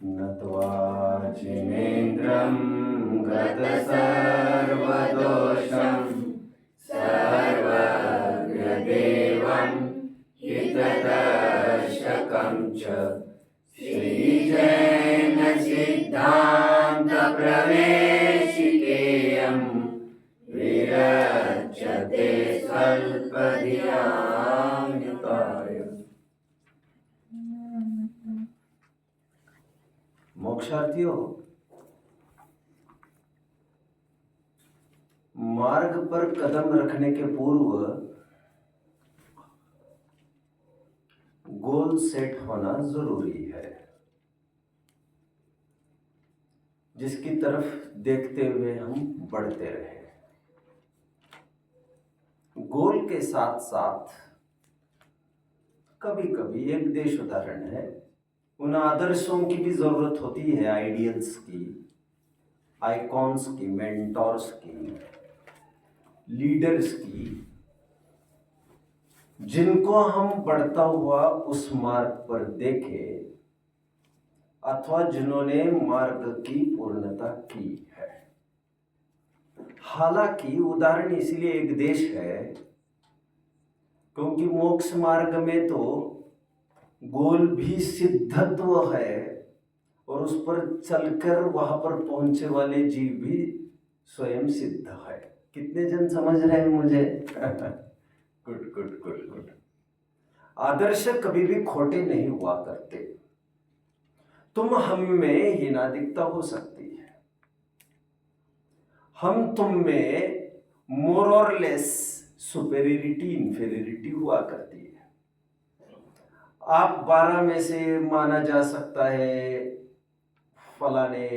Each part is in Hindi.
नत्वा जिनेन्द्रं गतसर्वदोषं सर्वज्ञदेवं हितदर्शकं च श्रीजैनसिद्धान्तप्रवेशिकेयं विरच्यते स्वल्पधियान्युताय। मोक्षार्थियों, मार्ग पर कदम रखने के पूर्व गोल सेट होना जरूरी है, जिसकी तरफ देखते हुए हम बढ़ते रहे। गोल के साथ साथ कभी कभी एक देश उदाहरण है, उन आदर्शों की भी जरूरत होती है, आइडियल्स की, आइकॉन्स की, मेंटोर्स की, लीडर्स की, जिनको हम बढ़ता हुआ उस मार्ग पर देखे अथवा जिन्होंने मार्ग की पूर्णता की है। हालांकि उदाहरण इसलिए एक देश है क्योंकि मोक्ष मार्ग में तो गोल भी सिद्धत्व है और उस पर चलकर वहां पर पहुंचे वाले जीव भी स्वयं सिद्ध है। कितने जन समझ रहे हैं मुझे? Good good good good. आदर्श कभी भी खोटे नहीं हुआ करते। तुम हम में हीनादिकता हो सकती है, हम तुम में मोर और लेस सुपेरियरिटी इंफेरियरिटी हुआ करती है। आप 12 में से माना जा सकता है फलाने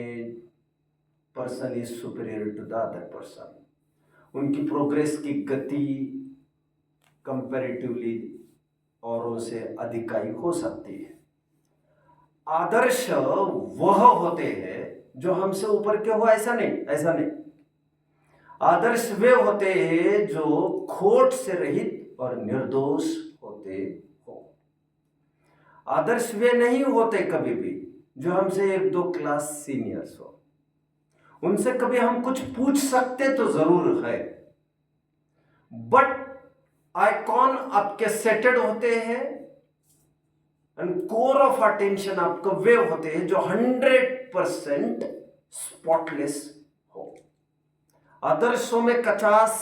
person is superior to the other person. उनकी प्रोग्रेस की गति कंपैरेटिवली औरों से अधिकाई हो सकती है। आदर्श वह होते हैं जो हमसे ऊपर के हो, ऐसा नहीं, ऐसा नहीं। आदर्श वे होते हैं जो खोट से रहित और निर्दोष होते हो। आदर्श वे नहीं होते कभी भी जो हमसे 1-2 क्लास सीनियर्स हो। उनसे कभी हम कुछ पूछ सकते तो जरूर है, बट आइकॉन आपके सेटेड होते हैं एंड कोर ऑफ अटेंशन आपका वे होते हैं जो 100% स्पॉटलेस हो। आदर्शों में कचास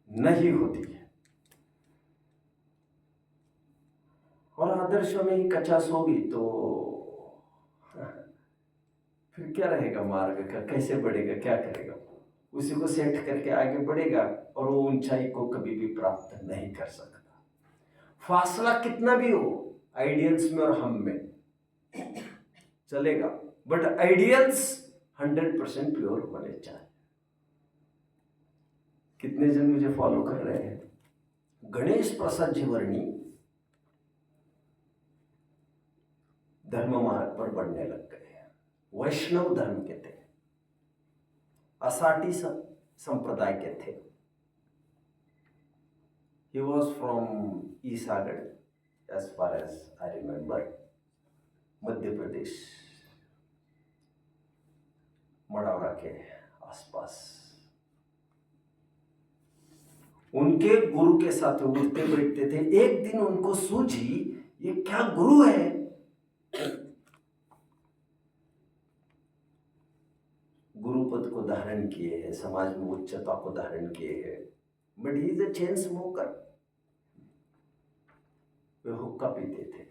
नहीं होती है, और आदर्शों में ही कचास होगी तो फिर क्या रहेगा मार्ग का? कैसे बढ़ेगा, क्या करेगा? उसी को सेट करके आगे बढ़ेगा और वो ऊंचाई को कभी भी प्राप्त नहीं कर सकता। फासला कितना भी हो आइडियल्स में और हम में चलेगा, बट आइडियल्स 100% प्योर होने चाहिए। कितने जन मुझे फॉलो कर रहे हैं? गणेश प्रसाद जी वर्णी धर्म मार्ग पर बढ़ने लग गए, वैष्णव धर्म के थे, असाटी संप्रदाय के थे। He was from Isagarh, as far as I remember, Madhya Pradesh, मड़ौरा के आसपास। उनके गुरु के साथ उठते बैठते थे। एक दिन उनको सूझी, ये क्या गुरु है? गुरु पद को धारण किए हैं, समाज में उच्चता को धारण किए हैं, but he is a chain smoker. वे हुक्का पीते थे।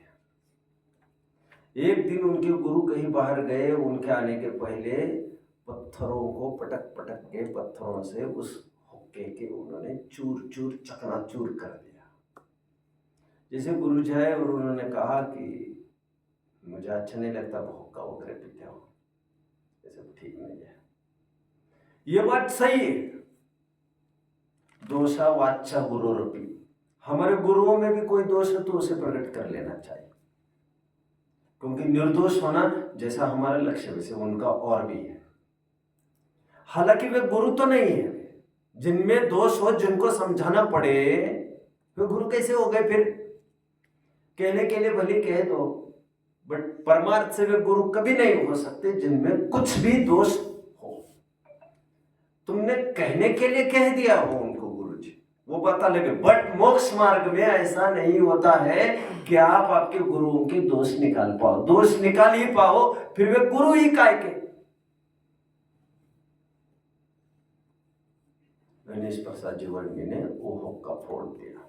एक दिन उनके गुरु कहीं बाहर गए, उनके आने के पहले पत्थरों को पटक पटक के पत्थरों से उस हुक्के के उन्होंने चूर चूर चकनाचूर कर दिया। जैसे गुरु जाए और उन्होंने कहा कि मुझे अच्छा नहीं लगता हुक्का वगैरह पीते हो, ये सब ठीक नहीं है। ये बात सही है, दोषा वाचा गुरुरपि। हमारे गुरुओं में भी कोई दोष है तो उसे प्रकट कर लेना चाहिए, क्योंकि निर्दोष होना जैसा हमारा लक्ष्य वैसे उनका और भी है। हालांकि वे गुरु तो नहीं है, जिनमें दोष हो, जिनको समझाना पड़े, वे गुरु कैसे हो गए? फिर कहने के लिए भले कह दो, बट परमार्थ से वे गुरु कभी नहीं हो सकते जिनमें कुछ भी दोष हो। तुमने कहने के लिए कह दिया हो उनको गुरु जी, वो बता लगे, बट मोक्ष मार्ग में ऐसा नहीं होता है कि आप आपके गुरुओं के दोष निकाल पाओ। दोष निकाल ही पाओ फिर वे गुरु ही काय के। गणेश प्रसाद जी वर्णी ने ओहो का फोड़ दिया।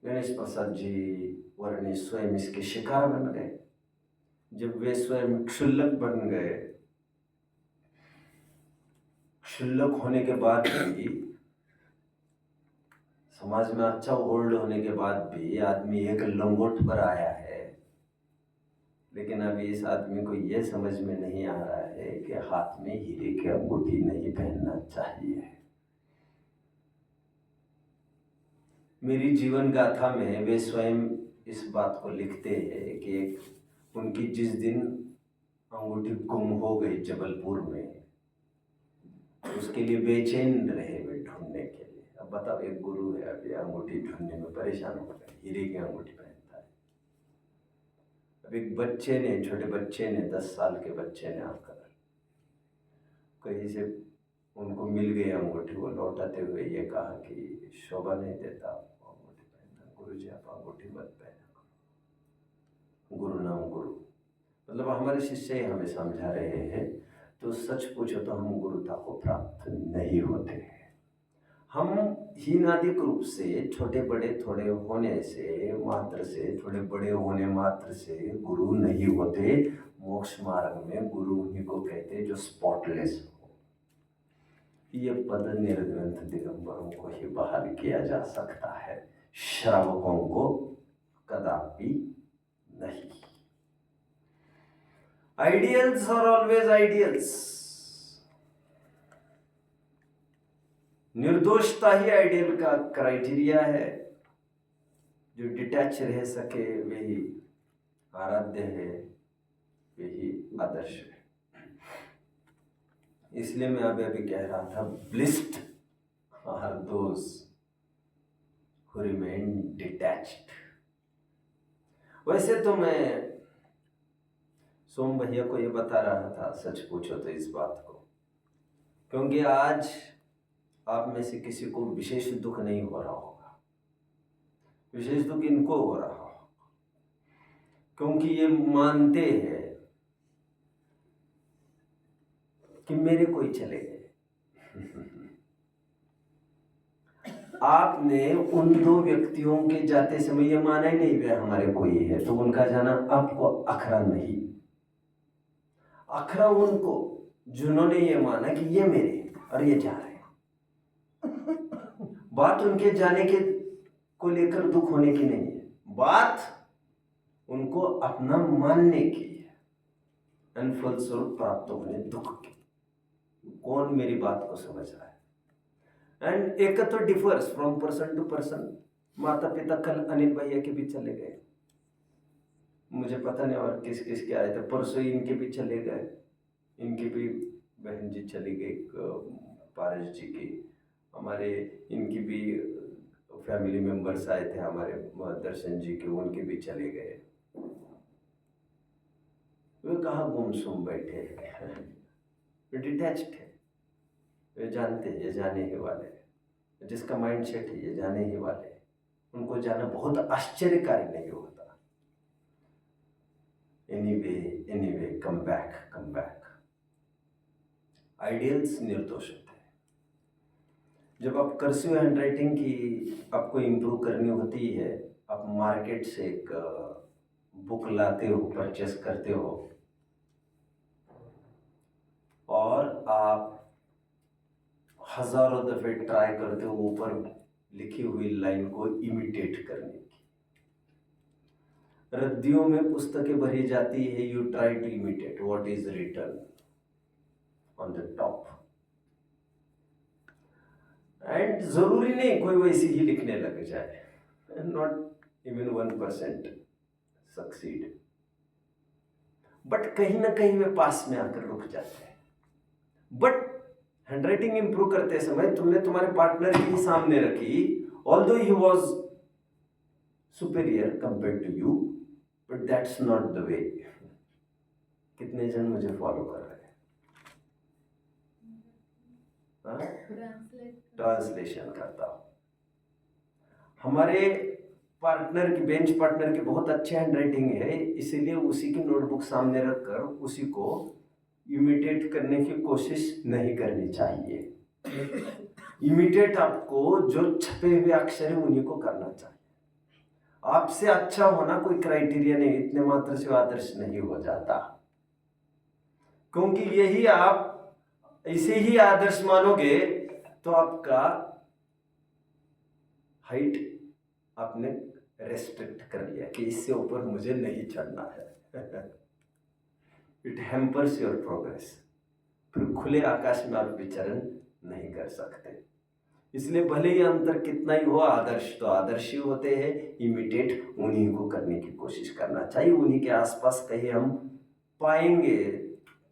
गणेश प्रसाद जी वर्णी स्वयं इसके शिकार बन गए। जब वे स्वयं क्षुल्लक बन गए, क्षुल्लक होने के बाद भी, समाज में अच्छा होल्ड होने के बाद भी आदमी एक लंगोट पर आया है, लेकिन अभी इस आदमी को यह समझ में नहीं आ रहा है कि हाथ में हीरे की अंगूठी नहीं पहनना चाहिए। मेरी जीवन गाथा में वे स्वयं इस बात को लिखते हैं कि एक उनकी जिस दिन अंगूठी गुम हो गई जबलपुर में, उसके लिए बेचैन रहे वे ढूंढने के लिए। अब बताओ, एक गुरु है अभी अंगूठी ढूंढने में परेशान हो गए, हीरे की अंगूठी पहनता है। अब एक बच्चे ने, छोटे बच्चे ने, 10 साल के बच्चे ने आकर कहीं से उनको मिल गई अंगूठी, वो लौटाते हुए ये कहा कि शोभा नहीं देता आपको अंगूठी पहनना, गुरु जी आप अंगूठी मत पहना करो, गुरु नाम गुरु। मतलब हमारे शिष्य ही हमें समझा रहे हैं। तो सच पूछो तो हम गुरुता को प्राप्त नहीं होते हैं। हम हीनादिक रूप से, छोटे बड़े थोड़े होने से मात्र से, थोड़े बड़े होने मात्र से गुरु नहीं होते। मोक्ष मार्ग में गुरु उन्हीं को कहते जो स्पॉटलेस हो। ये पद निर्ग्रंथ दिगंबरों को ही बहाल किया जा सकता है, श्रावकों को कदापि नहीं। Ideals are always ideals. निर्दोषता ही आइडियल का क्राइटेरिया है। जो डिटैच रह सके वही आराध्य है, वही आदर्श है। इसलिए मैं अभी कह रहा था, blessed are those who remain detached. वैसे तो मैं सोम भैया को ये बता रहा था, सच पूछो तो इस बात को, क्योंकि आज आप में से किसी को विशेष दुख नहीं हो रहा होगा। विशेष दुख इनको हो रहा होगा क्योंकि ये मानते हैं कि मेरे कोई चले गए। आपने उन 2 व्यक्तियों के जाते समय ये माना ही नहीं वे हमारे कोई है, तो उनका जाना आपको अखरा नहीं। अखरा उनको जिन्होंने ये माना कि ये मेरे और ये जा रहे हैं। बात उनके जाने के को लेकर दुख होने की नहीं है, बात उनको अपना मानने की है। फलस्वरूप प्राप्त होने दुख की। कौन मेरी बात को समझ रहा है? एंड एक तो differs from person to person. माता पिता कल अनिल भैया के भी चले गए, मुझे पता नहीं और किस किस के आए थे, परसों इनके भी चले गए, इनकी भी बहन जी चली गई, पारस जी की, हमारे इनकी भी फैमिली मेंबर्स आए थे हमारे दर्शन जी के, उनके भी चले गए। वे कहाँ गुमसुम बैठे हैं, वे डिटैच्ड है। वे जानते हैं ये जाने ही वाले हैं, जिसका माइंड सेट है ये जाने ही वाले हैं। उनको जाना बहुत आश्चर्यकारी नहीं होता। Anyway come back. आइडियल्स निर्दोष होते हैं। जब आप कर्सिव हैंडराइटिंग की आपको इम्प्रूव करनी होती है, आप मार्केट से एक बुक लाते हो, परचेस करते हो, और आप हजारों दफे ट्राई करते हो ऊपर लिखी हुई लाइन को इमिटेट करने की। रद्दियों में पुस्तकें भरी जाती है, you try to imitate what is written on the top. And जरूरी नहीं कोई वैसी ही लिखने लग जाए, नॉट इवन 1% सक्सीड, बट कहीं ना कहीं वे पास में आकर रुक जाते हैं। बट हैंडराइटिंग इंप्रूव करते समय तुमने तुम्हारे पार्टनर की सामने रखी, although he was superior compare to you, but that's not the way. कितने जन मुझे फॉलो कर रहे हैं? ट्रांसलेशन करता हूं। हमारे पार्टनर की, बेंच पार्टनर की बहुत अच्छे हैंड राइटिंग है, इसीलिए उसी की नोटबुक सामने रखकर उसी को इमिटेट करने की कोशिश नहीं करनी चाहिए। इमिटेट आपको जो छपे हुए अक्षर है उन्हीं को करना चाहिए। आपसे अच्छा होना कोई क्राइटेरिया नहीं, इतने मात्र से आदर्श नहीं हो जाता। क्योंकि यही आप इसे ही आदर्श मानोगे तो आपका हाइट आपने रेस्ट्रिक्ट कर लिया कि इससे ऊपर मुझे नहीं चढ़ना है। It hampers your progress. फिर खुले आकाश में आप विचरण नहीं कर सकते। इसलिए भले ही अंतर कितना ही हो, आदर्श तो आदर्श ही होते हैं। इमिटेट उन्हीं को करने की कोशिश करना चाहिए। उन्हीं के आसपास कहीं हम पाएंगे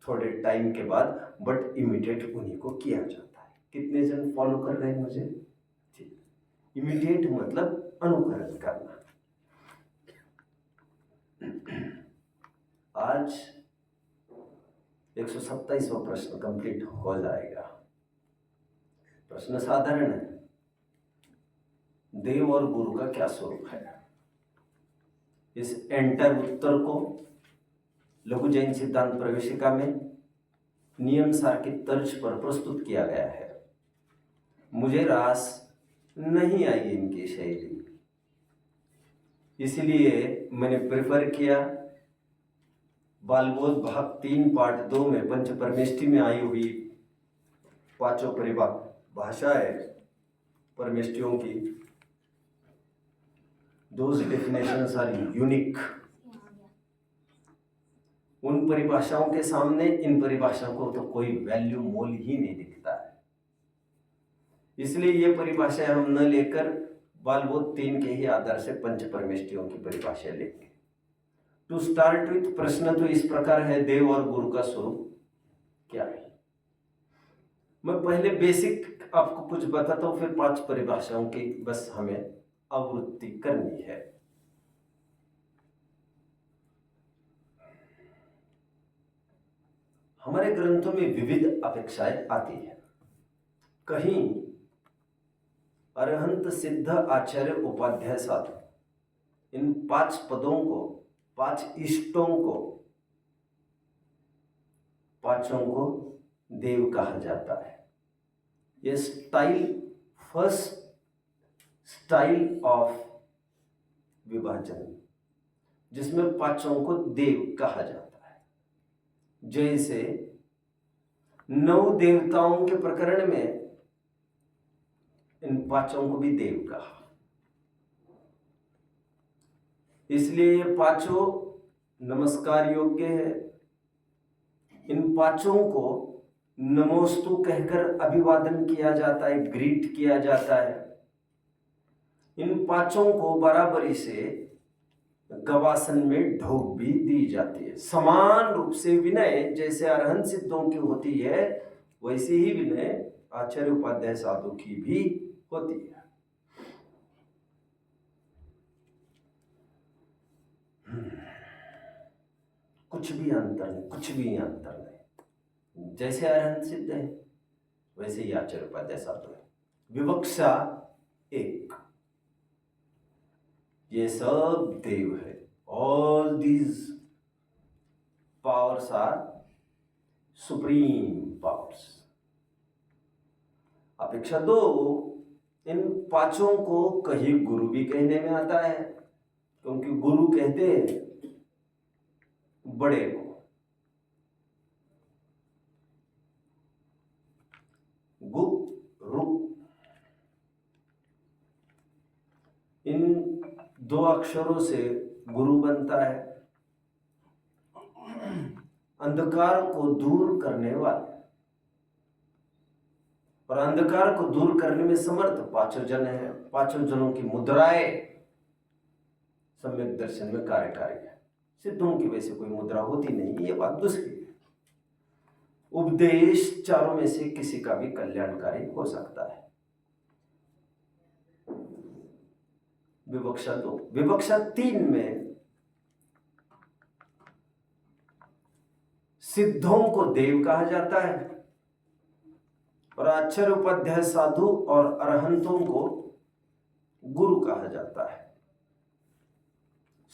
थोड़े टाइम के बाद, बट इमिटेट उन्हीं को किया जाता है। कितने जन फॉलो कर रहे हैं मुझे? ठीक। इमिटेट मतलब अनुकरण करना। आज 127वां प्रश्न कंप्लीट हो जाएगा। प्रश्न साधारण है, देव और गुरु का क्या स्वरूप है? इस एंटर उत्तर को लघु जैन सिद्धांत प्रवेशिका में नियम सार की तर्ज पर प्रस्तुत किया गया है। मुझे रास नहीं आई इनकी शैली, इसलिए मैंने प्रेफर किया बालबोध भाग 3 पार्ट 2 में पंच परमेष्टि में आई हुई पांचों परिभाषाएं परमेष्टियों की, दोज डेफिनेशंस आर यूनिक। उन परिभाषाओं के सामने इन परिभाषाओं को तो कोई वैल्यू मोल ही नहीं दिखता है। इसलिए ये परिभाषाएं हम न लेकर बालबोध 3 के ही आधार से पंच परमेष्टियों की परिभाषा लेंगे। टू स्टार्ट विथ, प्रश्न तो इस प्रकार है, देव और गुरु का स्वरूप क्या है? मैं पहले बेसिक आपको कुछ बताता हूं, फिर 5 परिभाषाओं की बस हमें आवृत्ति करनी है। हमारे ग्रंथों में विविध अपेक्षाएं आती है। कहीं अरहंत सिद्ध आचार्य उपाध्याय साधु, इन 5 पदों को, 5 इष्टों को, पांचों को देव कहा जाता है। ये स्टाइल, फर्स्ट स्टाइल ऑफ विभाजन, जिसमें पांचों को देव कहा जाता है। जैसे 9 देवताओं के प्रकरण में इन पांचों को भी देव कहा, इसलिए ये पांचों नमस्कार योग्य है। इन पांचों को नमोस्तु कहकर अभिवादन किया जाता है, ग्रीट किया जाता है। इन पांचों को बराबरी से गवासन में ढोक भी दी जाती है। समान रूप से विनय जैसे अरहंत सिद्धों की होती है, वैसे ही विनय आचार्य उपाध्याय साधु की भी होती है। कुछ भी अंतर नहीं, कुछ भी अंतर नहीं। जैसे अरहंत सिद्ध है वैसे ही आचार्य उपाध्याय साधु है। विवक्षा एक, ये सब देव है। All these powers are supreme powers. अपेक्षा 2, इन पांचों को कहीं गुरु भी कहने में आता है, क्योंकि गुरु कहते हैं बड़े को। गुरु, इन 2 अक्षरों से गुरु बनता है। अंधकार को दूर करने वाले, और अंधकार को दूर करने में समर्थ 5 जन है। 5 जनों की मुद्राएं सम्यक दर्शन में कार्यकारी है। सिद्धों की वैसे कोई मुद्रा होती नहीं, ये बात दूसरी है। उपदेश चारों में से किसी का भी कल्याणकारी हो सकता है। विवक्षा 2, विवक्षा 3 में सिद्धों को देव कहा जाता है और आचार्य उपाध्याय साधु और अरहंतों को गुरु कहा जाता है।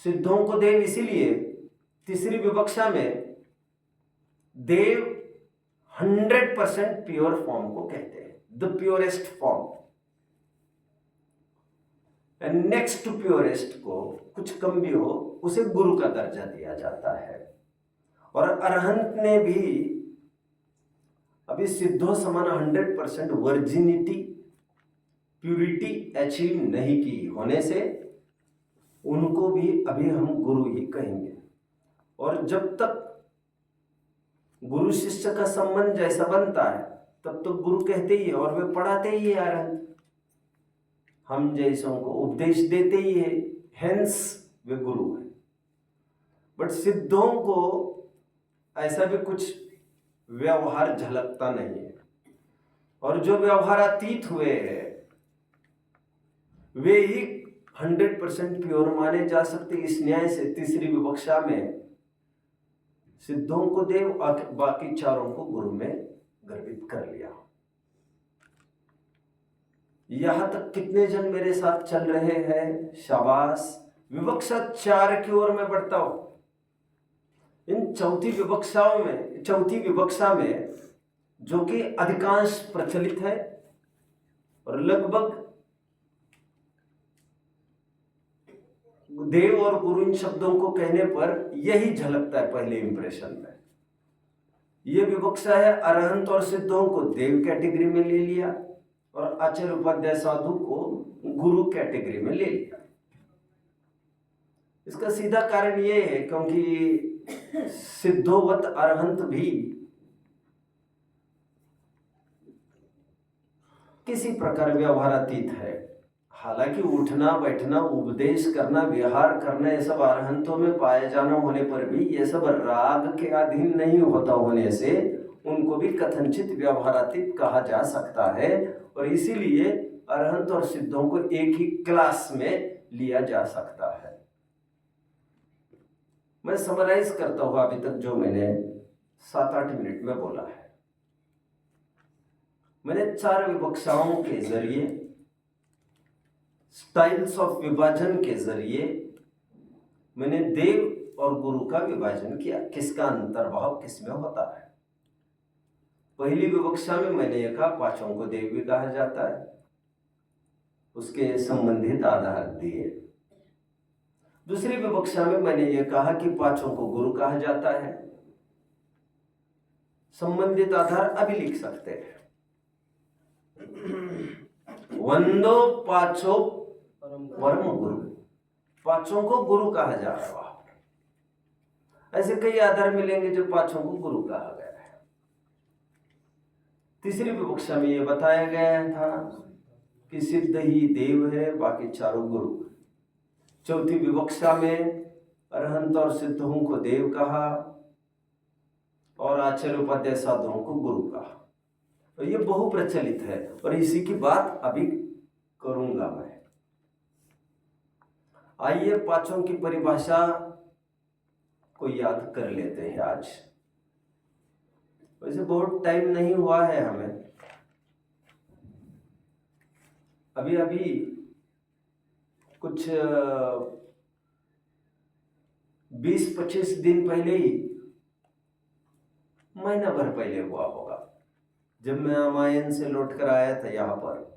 सिद्धों को देव इसीलिए तीसरी विवक्षा में देव 100% प्योर फॉर्म को कहते हैं, the purest form. Next to purest को कुछ कम भी हो उसे गुरु का दर्जा दिया जाता है। और अरहंत ने भी अभी सिद्धों समान 100% वर्जिनिटी प्यूरिटी अचीव नहीं की होने से उनको भी अभी हम गुरु ही कहेंगे। और जब तक गुरु शिष्य का संबंध जैसा बनता है तब तो गुरु कहते ही है और वे पढ़ाते ही है अरहंत, हम जैसों को उपदेश देते ही है, हेंस वे गुरु है। बट सिद्धों को ऐसा भी कुछ व्यवहार झलकता नहीं है और जो व्यवहारातीत हुए हैं वे ही 100% प्योर माने जा सकते। इस न्याय से तीसरी विवक्षा में सिद्धों को देव बाकी चारों को गुरु में गर्भित कर लिया। यहां तक कितने जन मेरे साथ चल रहे हैं? शाबाश। विवक्षा 4 की ओर मैं बढ़ता हूं। इन चौथी विवक्षा में जो कि अधिकांश प्रचलित है और लगभग देव और गुरु इन शब्दों को कहने पर यही झलकता है पहले इंप्रेशन में। यह विवक्षा है अरहंत और सिद्धों को देव कैटेगरी में ले लिया और आचार्य उपाध्याय साधु को गुरु कैटेगरी में ले लिया। इसका सीधा कारण यह है क्योंकि सिद्धोवत अरहंत भी किसी प्रकार व्यवहारातीत है। हालांकि उठना बैठना उपदेश करना विहार करना ये सब अरहंतों में पाए जाना होने पर भी ये सब राग के अधीन नहीं होता होने से उनको भी कथनचित व्यवहारातीत कहा जा सकता है और इसीलिए अरहंत और सिद्धों को एक ही क्लास में लिया जा सकता है। मैं समराइज करता हूं अभी तक जो मैंने 7-8 मिनट में बोला है। मैंने 4 विवक्षाओं के जरिए स्टाइल्स ऑफ विभाजन के जरिए मैंने देव और गुरु का विभाजन किया, किसका अंतर्भाव किसमें होता है। पहली विवक्षा में मैंने यह कहा पांचों को देव भी कहा जाता है, उसके संबंधित आधार दिए। दूसरी विवक्षा में मैंने यह कहा कि पांचों को गुरु कहा जाता है, संबंधित आधार अभी लिख सकते हैं। वंदो पांचों परम गुरु, पांचों को गुरु कहा जा रहा है। वहां ऐसे कई आधार मिलेंगे जो पांचों को गुरु कहा गया है। तीसरी विवक्षा में यह बताया गया था कि सिद्ध ही देव है, बाकी चारों गुरु। चौथी विवक्षा में अरहंत और सिद्धों को देव कहा और आचार्य उपाध्याय साधुओं को गुरु कहा। तो ये बहु प्रचलित है और इसी की बात अभी करूंगा मैं। आइए पांचों की परिभाषा को याद कर लेते हैं आज। वैसे बहुत टाइम नहीं हुआ है हमें, अभी अभी कुछ 20-25 दिन पहले ही, महीना भर पहले हुआ होगा, जब मैं रामायण से लौट कर आया था। यहाँ पर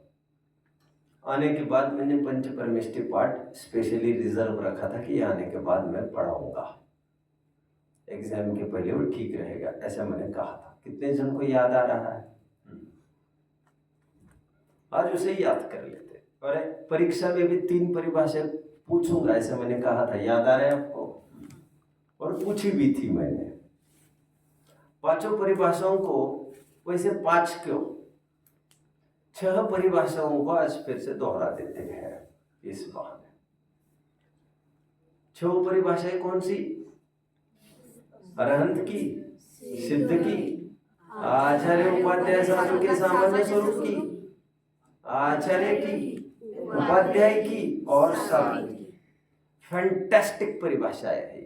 आने के बाद मैंने पंचपरमेष्टि पाठ स्पेशली रिजर्व रखा था कि आने के बाद मैं पढ़ाऊंगा, एग्जाम के पहले वो ठीक रहेगा, ऐसा मैंने कहा था। कितने जन को याद आ रहा है? आज उसे याद कर लेते। और परीक्षा में भी 3 परिभाषा पूछूंगा, ऐसा मैंने कहा था, याद आ रहा है आपको? और पूछी भी थी मैंने। पांचों परिभाषाओं को वैसे 5 क्यों, 6 परिभाषाओं को आज फिर से दोहरा देते हैं इस बहाने। 6 परिभाषाएं कौन सी? अरहंत की, सिद्ध की, आचार्य उपाध्याय साधु के सामान्य स्वरूप की, आचार्य की, उपाध्याय की और साधु की। फैंटास्टिक परिभाषा है ये।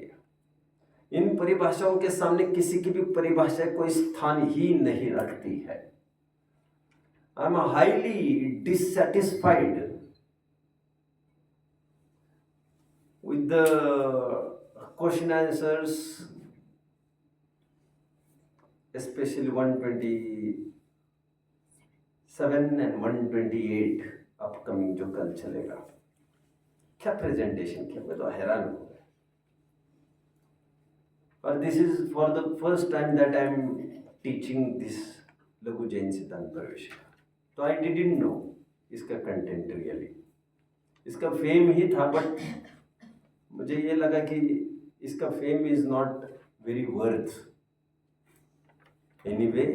इन परिभाषाओं के सामने किसी की भी परिभाषा कोई स्थान ही नहीं रखती है। I am highly dissatisfied with the question answers, especially 127 and 128 upcoming जो कल चलेगा। क्या प्रेजेंटेशन किया, मैं तो हैरान हो गया। और this is for the first time that I am teaching this लघु जैन सिद्धांत प्रवेश। तो आई डिडंट नो इसका कंटेंट रियली, इसका फेम ही था, बट मुझे ये लगा कि इसका fame is not very worth. Anyway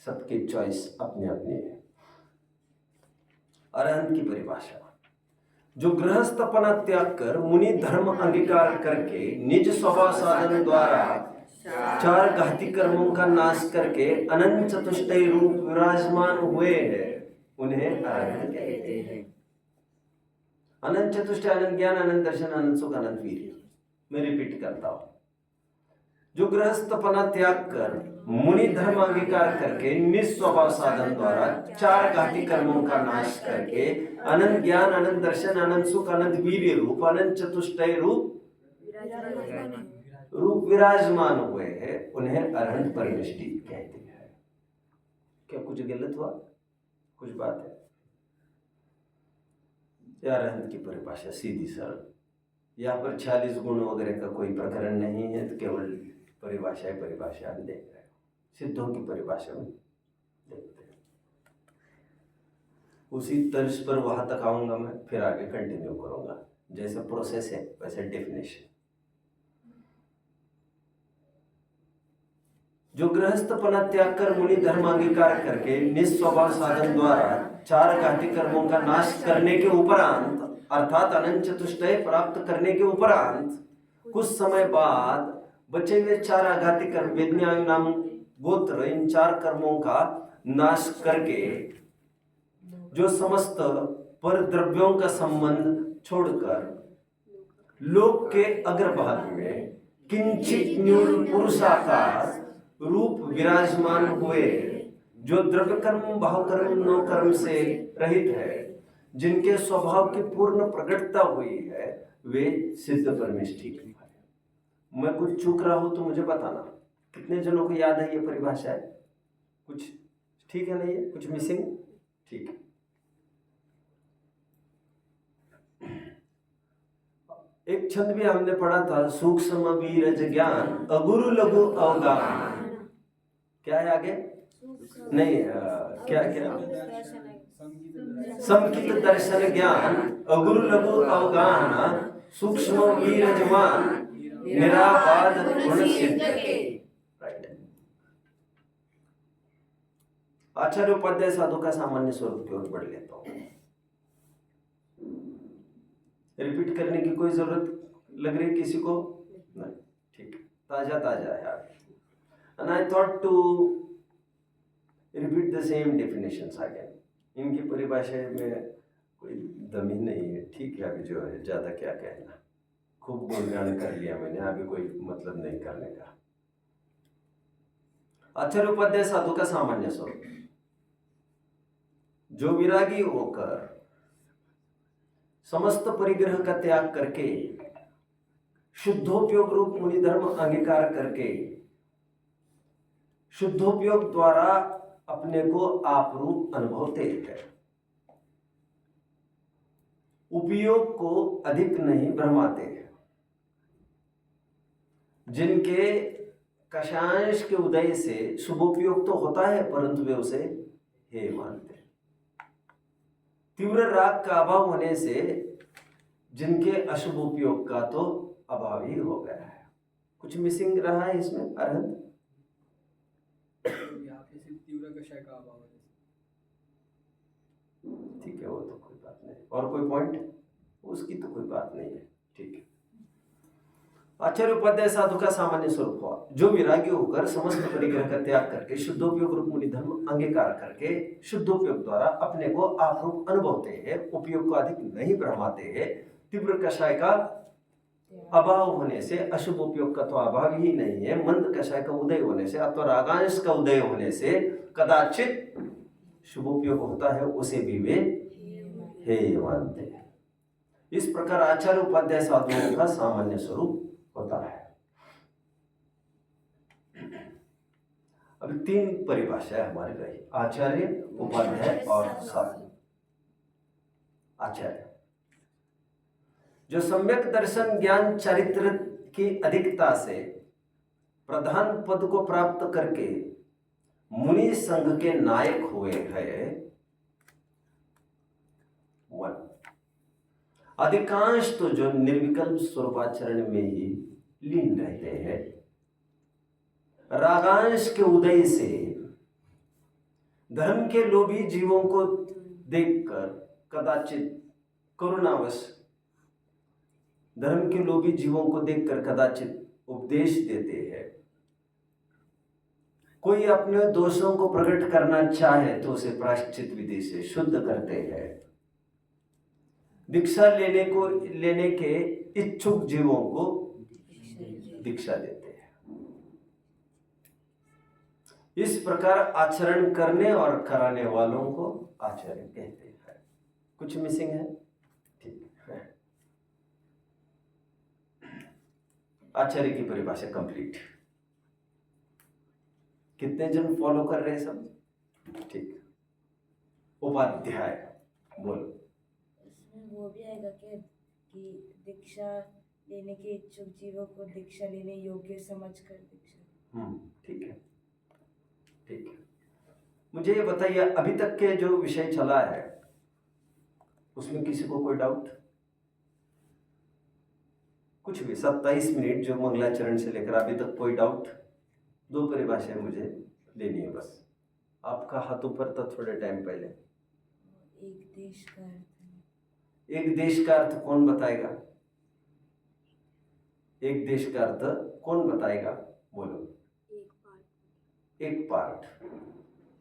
सबके चॉइस अपने अपने है। अरहंत की परिभाषा, जो गृहस्थपना त्याग कर मुनि धर्म अंगीकार करके निज स्वभाव साधन द्वारा चार घाती कर्मों का नाश करके अनंत चतुष्टय रूप विराजमान हुए हैं, उन्हें अरहंत कहते हैं। अनंत चतुष्टय, अनंत ज्ञान, अनंत दर्शन, अनंत सुख, अनंत वीर्य। मैं रिपीट करता हूं, जो गृहस्थपना त्याग कर मुनि धर्म अंगीकार करके निस्वभाव साधन द्वारा चार घाती कर्मों का नाश करके अनंत ज्ञान, अनंत दर्शन, अनंत सुख, अनंत वीर्य रूप अनंत चतुष्टय रूप विराजमान हुए हैं, उन्हें अरहंत परमेष्टि कहते हैं। क्या कुछ गलत हुआ? कुछ बात है? अरहंत की परिभाषा सीधी सरल। यहाँ पर 46 गुण वगैरह का कोई प्रकरण नहीं है, तो केवल परिभाषा हम देख रहे हो। सिद्धों की परिभाषा में देखते हैं, उसी तर्ज पर वहां तक आऊंगा मैं, फिर आगे कंटिन्यू करूंगा। जैसे प्रोसेस है वैसे डेफिनेशन। जो गृहस्थपना त्याग कर मुनि धर्म अंगीकार करके निस्वभाव साधन द्वारा चार घाती कर्मों का नाश करने के उपरांत, अर्थात अनंत चतुष्टय प्राप्त करने के उपरांत कुछ समय बाद बचे हुए चार आघाती कर्म वेदन्याय नाम गोत्र, इन चार कर्मों का नाश करके जो समस्त पर द्रव्यों का संबंध छोड़कर लोक के अग्रभाग में किंचित न्यून पुरुषाकार रूप विराजमान हुए, जो द्रव्य कर्म, भाव कर्म, नो कर्म से रहित है, जिनके स्वभाव की पूर्ण प्रकटता हुई है, वे सिद्ध परमेष्टि है। मैं कुछ चूक रहा हूं तो मुझे बताना। कितने जनों को याद है ये परिभाषा है? कुछ ठीक है, नहीं है? कुछ मिसिंग? ठीक है। एक छंद भी हमने पढ़ा था, सूक्ष्म बीरज ज्ञान अगुरु लघु अवगाहन। क्या है आगे? नहीं, क्या समकित दर्शन ज्ञान अगुरु लघु अवगाहन सूक्ष्म बीरजवान निराबाद गुण सिद्ध। आचार्य उपाध्याय साधु का सामान्य स्वरूप की ओर बढ़ लेता हूं। रिपीट करने की कोई जरूरत लग रही किसी को? नहीं, ठीक, ताजा ताजा है आगे। And I thought to repeat the same definitions again. इनकी परिभाषा में कोई दम ही नहीं है। ठीक है, अभी जो है ज्यादा क्या कहना, खूब गुणगान कर लिया मैंने, अभी कोई मतलब नहीं करने का। आचार्य उपाध्याय साधु का सामान्य स्वरूप, जो विरागी होकर समस्त परिग्रह का त्याग करके शुद्धोपयोग रूप मुनि धर्म अंगीकार करके शुद्धोपयोग द्वारा अपने को आप रूप अनुभवते हैं, उपयोग को अधिक नहीं भ्रमाते हैं, जिनके कषांश के उदय से शुभोपयोग तो होता है परंतु वे उसे हे मानते हैं। तीव्र राग का अभाव होने से जिनके अशुभ उपयोग का तो अभाव ही हो गया है। कुछ मिसिंग रहा है इसमें अरहंत? तीव्र कषाय का अभाव है। ठीक है, वो तो कोई बात नहीं। और कोई पॉइंट? उसकी तो कोई बात नहीं है। ठीक है। आचार्य उपाध्याय साधु का सामान्य स्वरूप हुआ, जो विरागी होकर समस्त परिग्रह का त्याग करके शुद्धोपयोग रूप मुनि धर्म अंगीकार करके शुद्धोपयोग द्वारा अपने को आप रूप अनुभवते हैं, उपयोग को अधिक नहीं भ्रमाते हैं, तीव्र कषाय का अभाव होने से अशुभ उपयोग का तो अभाव ही नहीं है, मंद कषाय का उदय होने से अथवा रागांश का उदय होने से कदाचित शुभ उपयोग होता है, उसे भी वे हेय मानते हैं। इस प्रकार आचार्य उपाध्याय साधुओं का सामान्य स्वरूप होता है। अभी 3 परिभाषाएं हमारी रही, आचार्य, उपाध्याय और साधु। आचार्य जो सम्यक दर्शन ज्ञान चरित्र की अधिकता से प्रधान पद को प्राप्त करके मुनि संघ के नायक हुए हैं। 1 अधिकांश तो जो निर्विकल्प स्वरूपाचरण में ही लीन रहते हैं, रागांश के उदय से धर्म के लोभी जीवों को देखकर कदाचित करुणावश धर्म के लोभी जीवों को देखकर कदाचित उपदेश देते हैं। कोई अपने दोषों को प्रकट करना चाहे तो उसे प्रायश्चित विधि से शुद्ध करते हैं। दीक्षा लेने के इच्छुक जीवों को दीक्षा देते हैं। इस प्रकार आचरण करने और कराने वालों को आचार्य कहते हैं। कुछ मिसिंग है? ठीक है। आचार्य की परिभाषा कंप्लीट। कितने जन फॉलो कर रहे हैं सब? ठीक। उपाध्याय बोलो। इसमें वो भी आएगा कि दीक्षा लेने के इच्छुक जीवों को दीक्षा लेने योग्य समझकर दीक्षा। ठीक है, ठीक है। मुझे ये बताइए, अभी तक के जो विषय चला है उसमें किसी को कोई डाउट? कुछ भी 27 मिनट जो मंगलाचरण से लेकर अभी तक कोई डाउट? 2 परिभाषाएं मुझे लेनी है बस। आपका हाथ ऊपर था थोड़े टाइम पहले। एक देश का अर्थ। एक देश का अर्थ कौन बताएगा? एक देश का अर्थ कौन बताएगा? बोलो। एक पार्ट,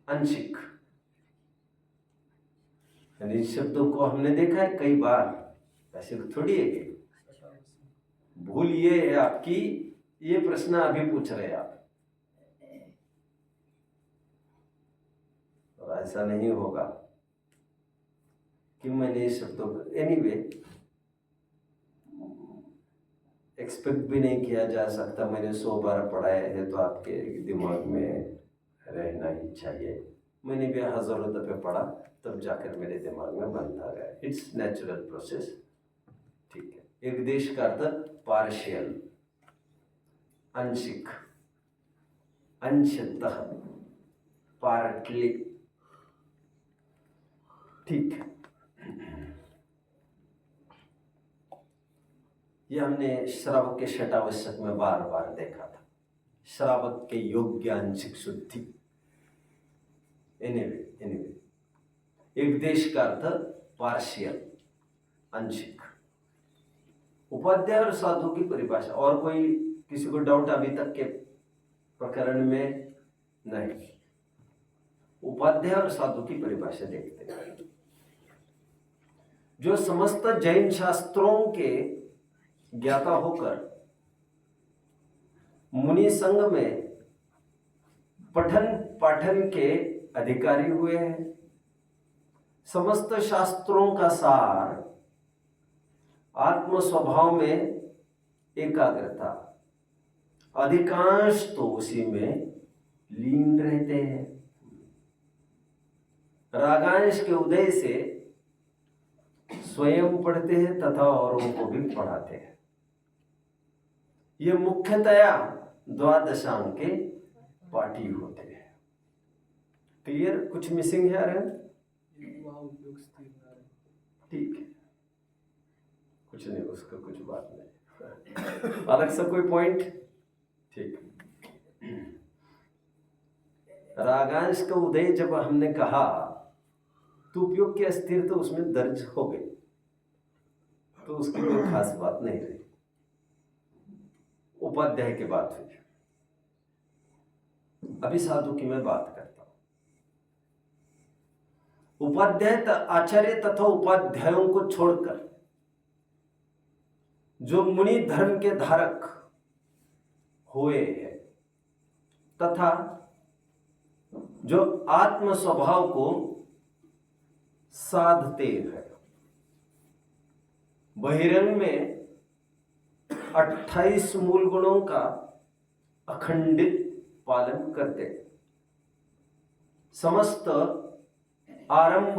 आंशिक। यानी शब्दों को हमने देखा है कई बार, ऐसे थोड़ी है कि भूल ये है आपकी, ये प्रश्न अभी पूछ रहे हैं आप, और ऐसा नहीं होगा कि मैंने इस शब्दों को एनीवे एक्सपेक्ट भी नहीं किया जा सकता। मैंने 100 बार पढ़ाया है तो आपके दिमाग में रहना ही चाहिए। मैंने भी हजारों दफे पढ़ा तब जाकर मेरे दिमाग में बनता गया। It's natural process. ठीक है। एक देश का अर्थ पार्शियल, आंशिक, अंशतः, पार्टली। ठीक है। ये हमने श्रावक के षटावश्यक में बार बार देखा था। श्रावक के योग्य आंशिक शुद्धि। एनीवे एक देश का अर्थ पार्शियल, आंशिक। उपाध्याय और साधु की परिभाषा। और कोई किसी को डाउट अभी तक के प्रकरण में? नहीं। उपाध्याय और साधु की परिभाषा देखते हैं। जो समस्त जैन शास्त्रों के ज्ञाता होकर मुनि संघ में पठन पाठन के अधिकारी हुए हैं, समस्त शास्त्रों का सार, आत्म स्वभाव में एकाग्रता, अधिकांश तो उसी में लीन रहते हैं। रागांश के उदय से स्वयं पढ़ते हैं तथा औरों को भी पढ़ाते हैं। ये मुख्यतया द्वादशांग के पाठी होते हैं। क्लियर? कुछ मिसिंग है? ठीक है, कुछ नहीं, उसका कुछ बात नहीं। अलग से कोई पॉइंट? ठीक। रागांश का उदय जब हमने कहा तो उपयोग की अस्थिरता तो उसमें दर्ज हो गई, तो उसकी कोई खास बात नहीं रही। उपाध्याय की बात हुई। अभी साधु की मैं बात करता हूं। उपाध्याय आचार्य तथा उपाध्यायों को छोड़कर जो मुनि धर्म के धारक हुए हैं तथा जो आत्म स्वभाव को साधते हैं। बहिरंग में 28 मूल गुणों का अखंडित पालन करते, समस्त आरंभ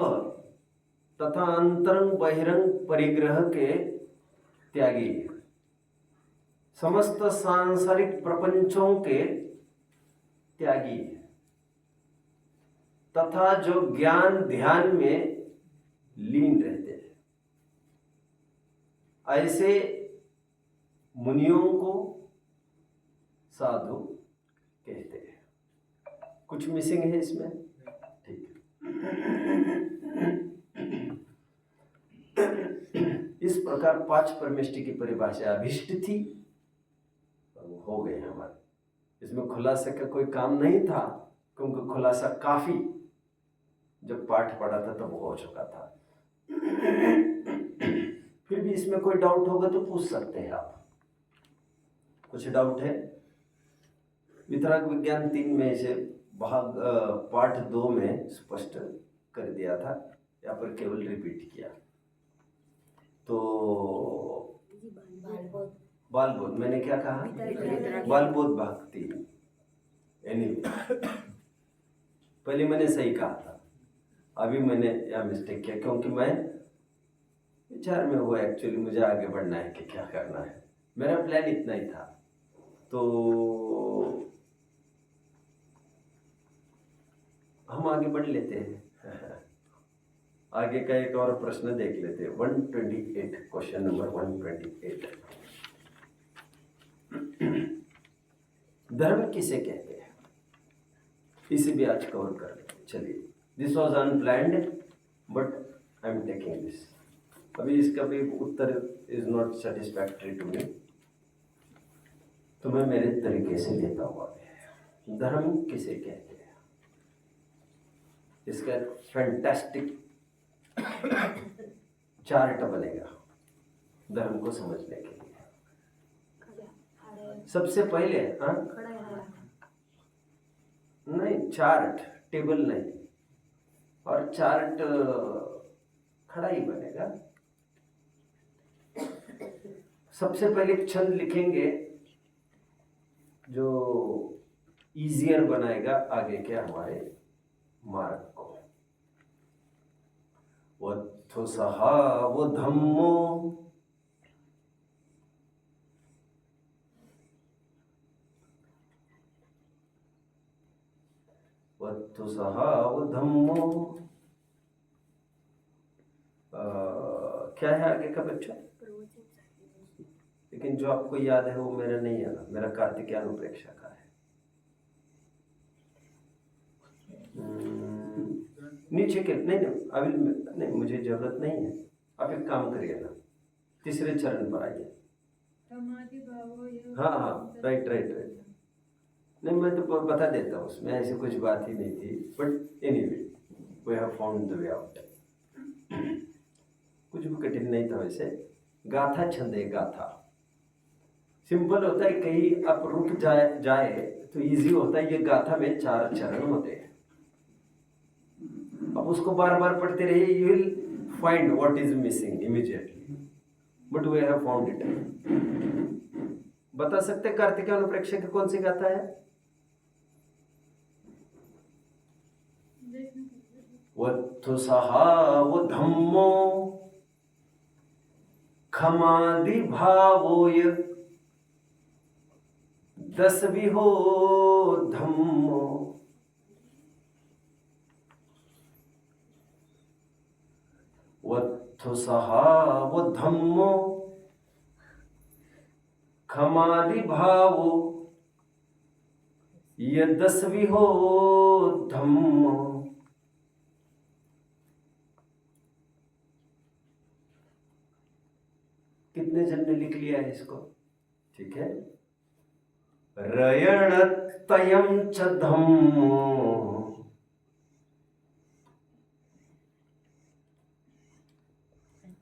तथा अंतरंग बहिरंग परिग्रह के त्यागी, समस्त सांसारिक प्रपंचों के त्यागी तथा जो ज्ञान ध्यान में लीन रहते हैं। ऐसे मुनियों को साधु कहते हैं। कुछ मिसिंग है इसमें? ठीक है। इस प्रकार 5 परमेष्टि की परिभाषा अभिष्ट थी, हो गए हमारे। इसमें खुलासे का कोई काम नहीं था, क्योंकि खुलासा काफी जब पाठ पढ़ा था तब हो चुका था। फिर भी इसमें कोई डाउट होगा तो पूछ सकते हैं आप। कुछ डाउट है? वितरक विज्ञान 3 में से भाग पाठ 2 में स्पष्ट कर दिया था, यहाँ पर केवल रिपीट किया। तो बालबोध मैंने क्या कहा? बालबोध भाग 3। एनीवे पहले मैंने सही कहा था, अभी मैंने यह मिस्टेक किया, क्योंकि मैं विचार में हुआ एक्चुअली मुझे आगे बढ़ना है कि क्या करना है। मेरा प्लान इतना ही था। तो हम आगे बढ़ लेते हैं। आगे का एक और प्रश्न देख लेते हैं। 128, क्वेश्चन नंबर 128। धर्म किसे कहते हैं, इसे भी आज कवर कर लेते। चलिए, this was unplanned but I am taking this. अभी इसका भी उत्तर is not satisfactory to me, तो मैं मेरे तरीके से लेता हुआ। धर्म किसे कहते हैं, इसका एक फैंटास्टिक चार्ट बनेगा धर्म को समझने के लिए। सबसे पहले नहीं, चार्ट, टेबल नहीं, और चार्ट खड़ा ही बनेगा। सबसे पहले एक छंद लिखेंगे जो इजियर बनाएगा आगे के हमारे मार्ग को। वत्थु सहा वो धम्मो, वत्थु सहा वो धम्मो। क्या है आगे का बच्चा? लेकिन जो आपको याद है वो मेरा नहीं है ना, मेरा कार्तिकेय प्रेक्षा का है। नीचे के नहीं, अभी नहीं, मुझे जरूरत नहीं है। आप एक काम करिए ना, तीसरे चरण पर आइए। हाँ, राइट। नहीं, मैं तो बता देता हूँ, उसमें ऐसी कुछ बात ही नहीं थी, but anyway we have found the way out. कुछ भी कठिन नहीं था वैसे। गाथा छंद है, गाथा सिंपल होता है, कहीं आप रुक जाए तो इजी होता है। ये गाथा में 4 चरण होते हैं। अब उसको बार बार पढ़ते रहिए, you will find what is missing immediately, but we have found it. बता सकते कार्तिकेय अनुप्रेक्षा की कौन सी गाथा है? वत्थु सहा वो धम्मो खमादि भावोय 10 विहो धम्मो। वत्थु सहा वो धम्मो खमादि भावो ये 10 विहो धम्मो। कितने जन ने लिख लिया है इसको? ठीक है। रयणतयं च धम्मो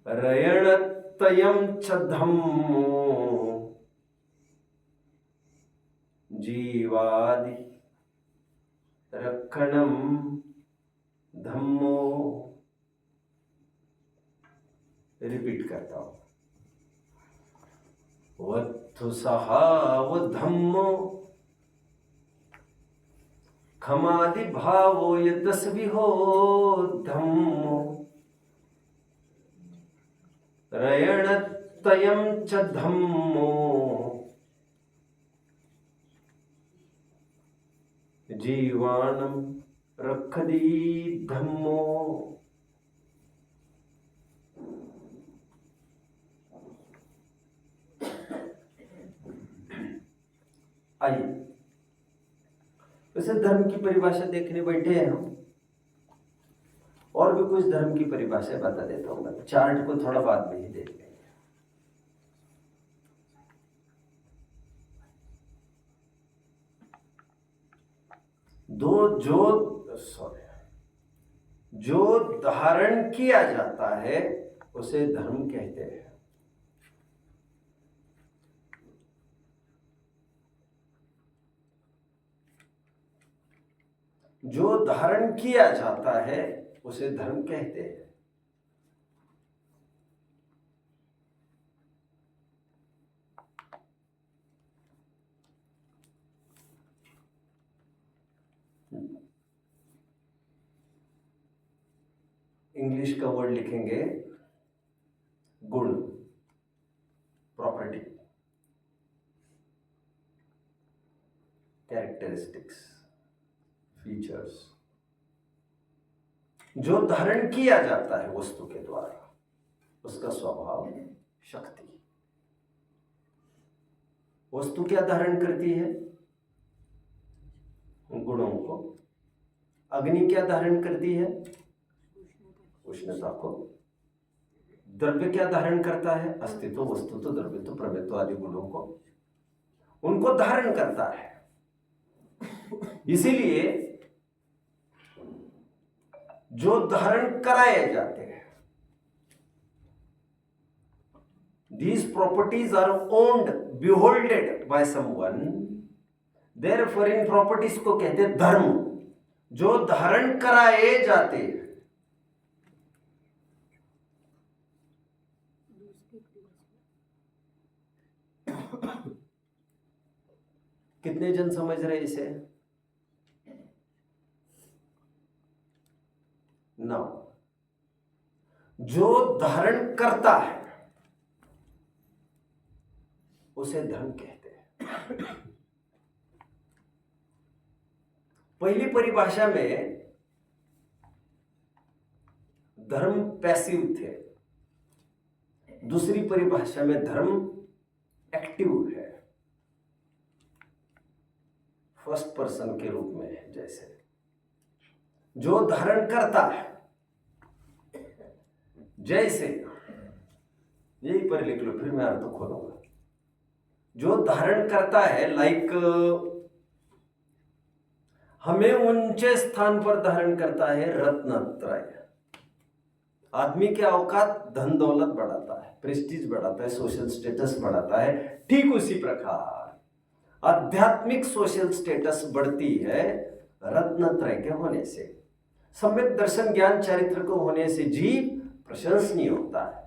रयणतयं रयणतयं च धम्मो जीवादि रक्षणं धम्मो। रिपीट करता हूं। वत्थु सहाव धम्मो खमादि भावो यदस्विहो धम्मो रयणतयं च धम्मो जीवानं रक्षति धम्मो। आइए वैसे धर्म की परिभाषा देखने बैठे हैं हम, और भी कुछ धर्म की परिभाषा बता देता हूं। मैं चार्ट को थोड़ा बाद में ही देख लेंगे। जो धारण किया जाता है उसे धर्म कहते हैं। जो धारण किया जाता है उसे धर्म कहते हैं। इंग्लिश का वर्ड लिखेंगे गुण, प्रॉपर्टी, कैरेक्टरिस्टिक्स, फीचर्स। जो धारण किया जाता है वस्तु के द्वारा उसका स्वभाव, शक्ति। वस्तु क्या धारण करती है? गुणों को। अग्नि क्या धारण करती है? उष्णता को। द्रव्य क्या धारण करता है? अस्तित्व, वस्तुत्व, द्रव्यत्व, प्रमेयत्व आदि गुणों को, उनको धारण करता है। इसीलिए जो धारण कराए जाते हैं, these properties are owned, beholded by someone, therefore in properties को कहते हैं धर्म। जो धारण कराए जाते हैं। कितने जन समझ रहे इसे? ना, जो धारण करता है उसे धर्म कहते हैं। पहली परिभाषा में धर्म पैसिव थे, दूसरी परिभाषा में धर्म एक्टिव है, फर्स्ट पर्सन के रूप में है। जैसे जो धारण करता है, जैसे यही पर लिख लो, फिर मैं अर्थ खोलूंगा। जो धारण करता है, लाइक हमें ऊंचे स्थान पर धारण करता है रत्नत्रय। आदमी के औकात धन दौलत बढ़ाता है, प्रेस्टीज बढ़ाता है, सोशल स्टेटस बढ़ाता है। ठीक उसी प्रकार आध्यात्मिक सोशल स्टेटस बढ़ती है रत्नत्रय के होने से। सम्यक दर्शन ज्ञान चारित्र को होने से जीव प्रशंसनीय होता है।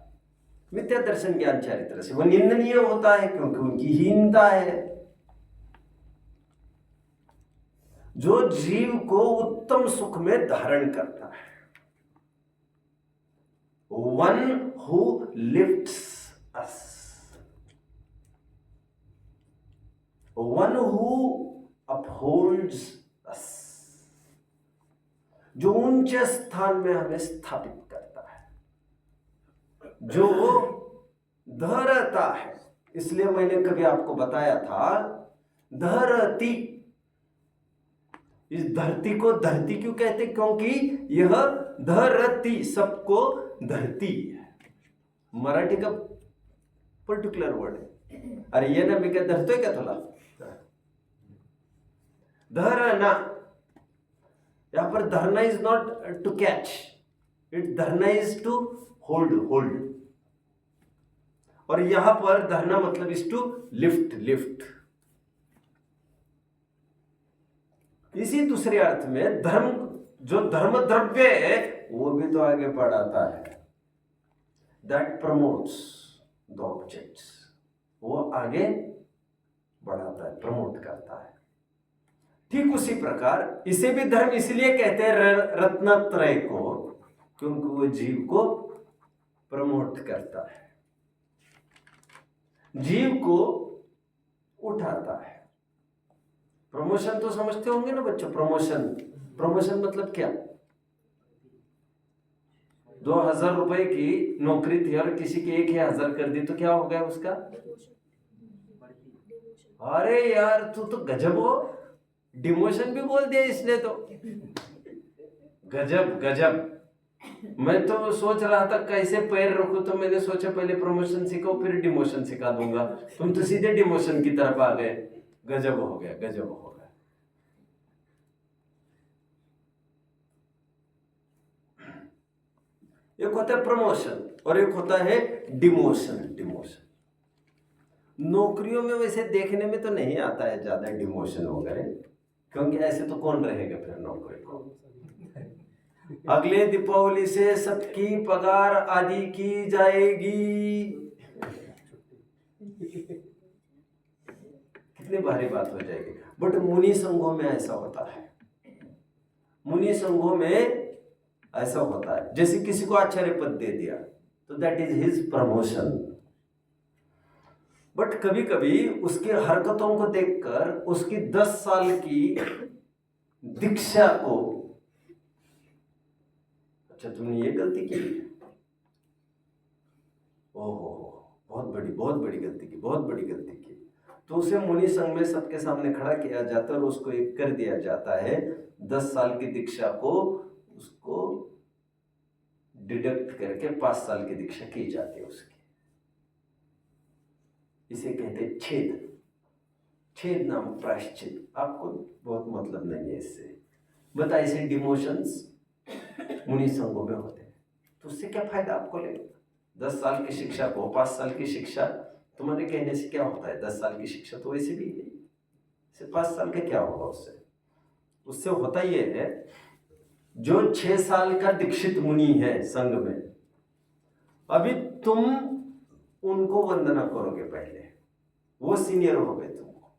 मिथ्या दर्शन ज्ञान चारित्र से वह निंदनीय होता है, क्योंकि उनकी हीनता है। जो जीव को उत्तम सुख में धारण करता है, one who lifts us, one who upholds us, जो ऊंचे स्थान में हमें स्थापित करता है, जो धरता है। इसलिए मैंने कभी आपको बताया था, धरती, इस धरती को धरती क्यों कहते? क्योंकि यह धरती सबको धरती है। मराठी का पर्टिकुलर वर्ड है। अरे ये ना मी काय धरतोय का तुला? धरना, यहां पर धरना is not to catch, it धरना इज टू होल्ड। और यहां पर धरना मतलब इज टू लिफ्ट, लिफ्ट। इसी दूसरे अर्थ में धर्म, जो धर्म द्रव्य है वो भी तो आगे बढ़ाता है, दैट प्रमोट्स द ऑब्जेक्ट्स, वो आगे बढ़ाता है, प्रमोट करता है। ठीक उसी प्रकार इसे भी धर्म इसलिए कहते हैं रत्नत्रय को, क्योंकि वो जीव को प्रमोट करता है, जीव को उठाता है। प्रमोशन तो समझते होंगे ना बच्चों, प्रमोशन, प्रमोशन मतलब क्या? 2000 रुपए की नौकरी थी और किसी की 1000 कर दी तो क्या हो गया उसका? अरे यार तू तो गजब हो, डिमोशन भी बोल दिया इसने तो, गजब गजब। मैं तो सोच रहा था कैसे पैर रखूं, तो मैंने सोचा पहले प्रमोशन सिखाओ फिर डिमोशन सिखा दूंगा, तुम तो सीधे डिमोशन की तरफ आ गए। गजब हो गया, गजब हो गया। एक होता है प्रमोशन और एक होता है डिमोशन। डिमोशन नौकरियों में वैसे देखने में तो नहीं आता है ज्यादा डिमोशन वगैरह, क्योंकि ऐसे तो कौन रहेगा फिर नौकरी को। अगले दीपावली से सबकी पगार आदि की जाएगी, कितनी भारी बात हो जाएगी। बट मुनि संघों में ऐसा होता है, मुनि संघों में ऐसा होता है, जैसे किसी को आचार्य पद दे दिया तो that is his promotion. But कभी कभी उसकी हरकतों को देखकर उसकी 10 साल की दीक्षा को, अच्छा तुमने ये गलती की, ओहो बहुत बड़ी गलती की, बहुत बड़ी गलती की, तो उसे मुनि संघ में सबके सामने खड़ा किया जाता है और उसको एक कर दिया जाता है 10 साल की दीक्षा को, उसको डिडक्ट करके 5 साल की दीक्षा की जाती है उसकी। इसे कहते हैं छेद, छेद नाम प्रायश्चित। आपको बहुत मतलब नहीं है इससे, बता इसे डिमोशंस मुनि संघों में होते हैं, तो उससे क्या फायदा आपको लेगा? 10 साल की शिक्षा को 5 साल की शिक्षा, तुम्हारे कहने से क्या होता है? 10 साल की शिक्षा तो वैसे भी नहीं, से 5 साल का क्या होगा उससे? उससे होता ये है, जो 6 साल का दीक्षित मुनि है संघ में, अभी तुम उनको वंदना करोगे, पहले वो सीनियर हो गए तुमको।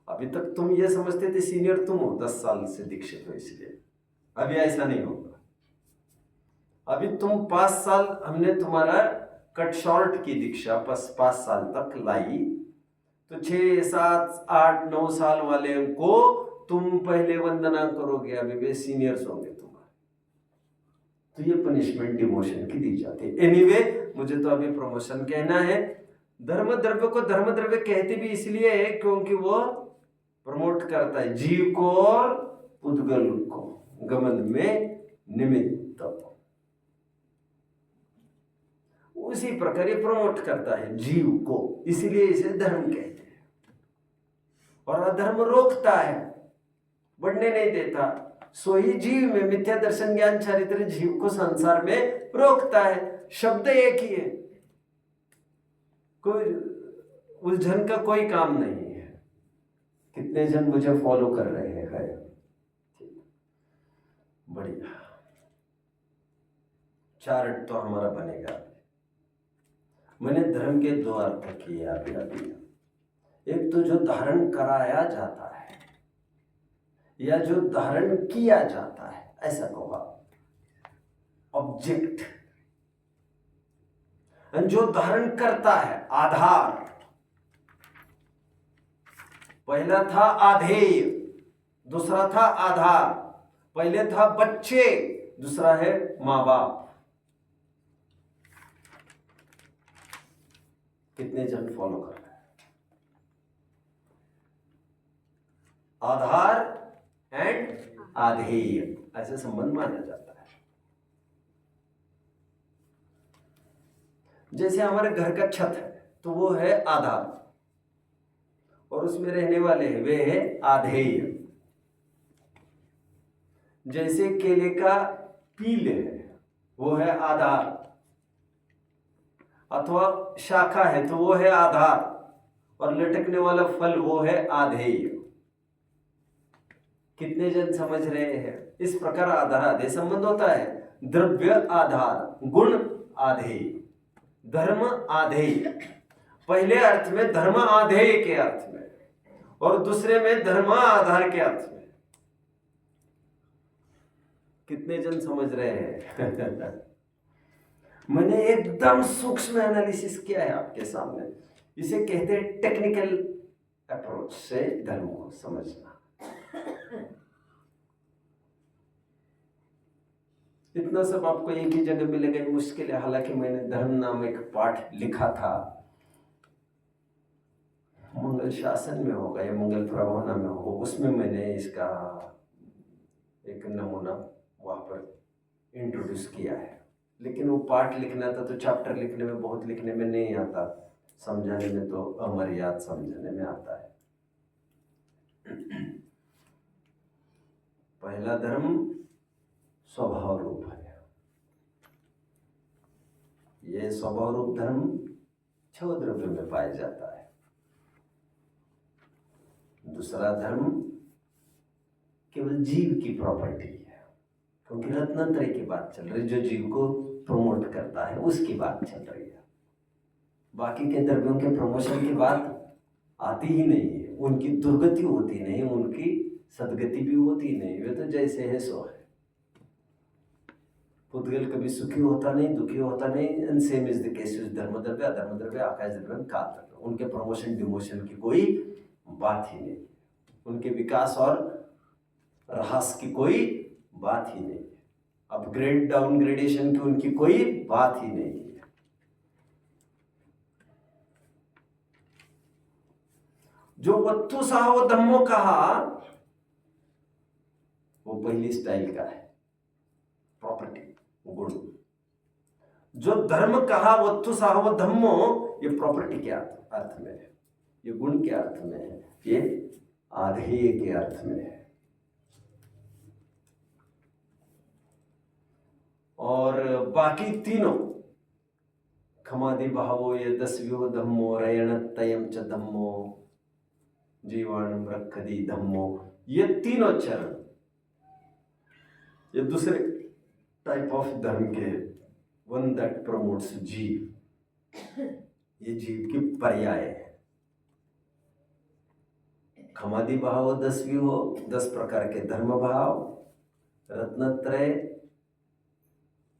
अभी तक तुम ये समझते थे सीनियर तुम हो, 10 साल से दीक्षित हो, इसलिए अभी ऐसा नहीं होगा। अभी तुम 5 साल, हमने तुम्हारा कट शॉर्ट की दीक्षा 5 साल तक लाई, तो 6, 7, 8, 9 साल वाले को तुम पहले वंदना करोगे, अभी वे सीनियर्स होंगे तुम्हारे, तो ये पनिशमेंट डिमोशन की दी जाती है। एनीवे मुझे तो अभी प्रमोशन कहना है। धर्म द्रव्य को धर्म द्रव्य कहते भी इसलिए है क्योंकि वो प्रमोट करता है जीव को और उद्गल को, गमन में निमित्त, उसी प्रकार ये प्रमोट करता है जीव को, इसीलिए इसे धर्म कहते हैं। और अधर्म रोकता है, बढ़ने नहीं देता, सो ही जीव में मिथ्या दर्शन ज्ञान चारित्र जीव को संसार में रोकता है। शब्द एक ही है, कोई उलझन का कोई काम नहीं है। कितने जन मुझे फॉलो कर रहे हैं? बढ़िया, चार्ट तो हमारा बनेगा। मैंने धर्म के 2 अर्थ किए अभी। एक तो जो धारण कराया जाता है या जो धारण किया जाता है, ऐसा कहो ऑब्जेक्ट, जो धारण करता है आधार। पहला था आधेय, दूसरा था आधार। पहले था बच्चे, दूसरा है मां बाप। कितने जन फॉलो कर रहे हैं? आधार एंड आधेय, ऐसे संबंध माना जाता है। जैसे हमारे घर का छत है तो वो है आधार, और उसमें रहने वाले हैं वे है आधेय। जैसे केले का पीले है वो है आधार, अथवा शाखा है तो वो है आधार, और लटकने वाला फल वो है आधेय। कितने जन समझ रहे हैं? इस प्रकार आधार आधेय संबंध होता है। द्रव्य आधार, गुण आधेय, धर्म आधेय। पहले अर्थ में धर्म आधेय के अर्थ में, और दूसरे में धर्म आधार के अर्थ में। कितने जन समझ रहे हैं? मैंने एकदम सूक्ष्म एनालिसिस किया है आपके सामने। इसे कहते हैं टेक्निकल अप्रोच से धर्म को समझना। इतना सब आपको एक ही जगह मिलेगा ये मुश्किल है। हालांकि मैंने धर्म नाम एक पाठ लिखा था, मंगल शासन में होगा या मंगल प्रभावना में होगा, उसमें मैंने इसका एक नमूना वहां पर इंट्रोड्यूस किया है। लेकिन वो पाठ लिखना था तो चैप्टर लिखने में बहुत लिखने में नहीं आता, समझाने में तो अमर्याद समझाने में आता है। पहला धर्म स्वभाव रूप है। ये स्वभाव रूप धर्म छह द्रव्य में पाया जाता है। दूसरा धर्म केवल जीव की प्रॉपर्टी है, क्योंकि रत्नत्रय की बात चल रही, जो जीव को प्रमोट करता है उसकी बात चल रही है। बाकी के द्रव्यों के प्रमोशन की बात आती ही नहीं है। उनकी दुर्गति होती नहीं, उनकी सदगति भी होती नहीं। वे तो जैसे है सो है। पुद्गल कभी सुखी होता नहीं, दुखी होता नहीं। And same is the case with धर्म द्रव्य, अधर्म द्रव्य, आकाश द्रव्य, काल द्रव्य। उनके प्रमोशन डिमोशन की कोई बात ही नहीं, उनके विकास और ह्रास की कोई बात ही नहीं है। अपग्रेड डाउनग्रेडेशन की उनकी कोई बात ही नहीं है। जो वत्तु साहव धम्मो कहा वो पहली स्टाइल का है, प्रॉपर्टी, गुण। जो धर्म कहा वत्तु साहव धम्मो, ये प्रॉपर्टी के अर्थ में है, ये गुण के अर्थ में है, ये आधेय के अर्थ में है। और बाकी तीनों खमादि भावो ये दसव्यो धम्मो रयण तयम च धम्मो जीवाणु रखदी धम्मो, ये तीनों चरण ये दूसरे टाइप ऑफ धर्म के, वन दैट प्रमोट्स जीव, ये जीव की पर्याय है। खमादि भाव 10 हो, 10 प्रकार के धर्म भाव, रत्नत्रय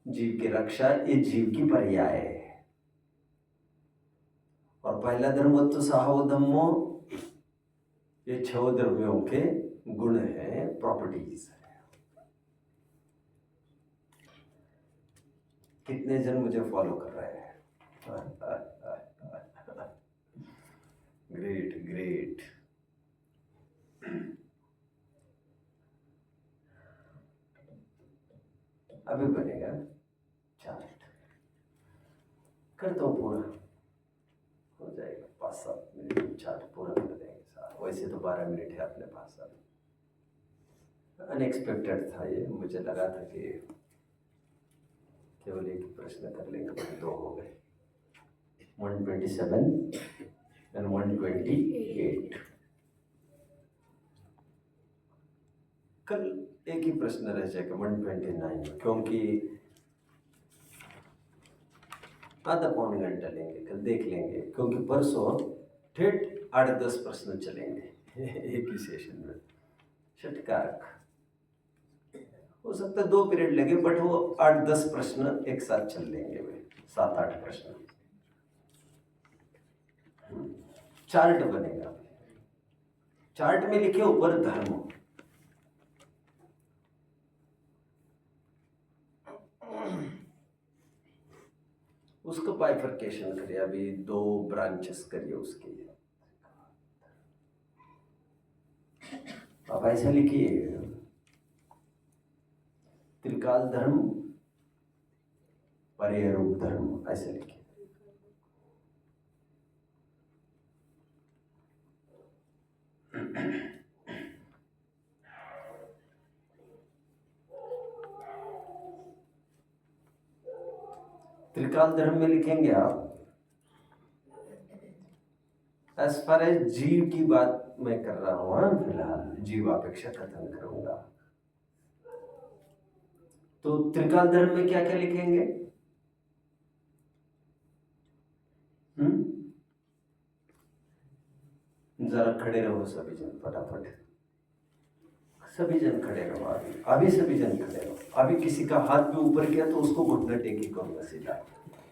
जीव की रक्षा, ये जीव की पर्याय है। और पहला धर्म वत्तु साहव धम्मो, ये 6 द्रव्यों के गुण है, प्रॉपर्टीज है। कितने जन मुझे फॉलो कर रहे हैं? Great great. अभी बनेगा चार्ट, करता हूँ पूरा, हो जाएगा 5-7 मिनट में चार्ट पूरा कर देंगे। वैसे तो 12 मिनट है अपने पास। अनएक्सपेक्टेड था ये, मुझे लगा था कि केवल एक प्रश्न कर लेंगे, बट 2 हो गए, 127 एंड 128। कल एक ही प्रश्न रह जाएगा 129, क्योंकि आधा पौन घंटा लेंगे, कल देख लेंगे, क्योंकि परसों ठेठ 8-10 प्रश्न चलेंगे एक ही सेशन में। षटकारक हो सकता है 2 पीरियड लगे, बट वो 8-10 प्रश्न एक साथ चल लेंगे, वे 7-8 प्रश्न। चार्ट बनेगा, चार्ट में लिखे ऊपर धर्म, उसको बाइफर्केशन करिए, अभी 2 ब्रांचेस करिए उसके। आप ऐसा लिखिए, त्रिकाल धर्म, पर्याय रूप धर्म, ऐसे लिखिए। त्रिकाल धर्म में लिखेंगे आप एज फार एज जीव की बात मैं कर रहा हूं, हाँ, फिलहाल जीवापेक्षा कथन करूंगा। तो त्रिकाल धर्म में क्या क्या लिखेंगे? जरा खड़े रहो सभी जन, फटाफट सभी जन खड़े रहो। अभी अभी सभी जन खड़े रहो। अभी किसी का हाथ भी ऊपर किया तो उसको घुटना टेकी करूंगा सीधा,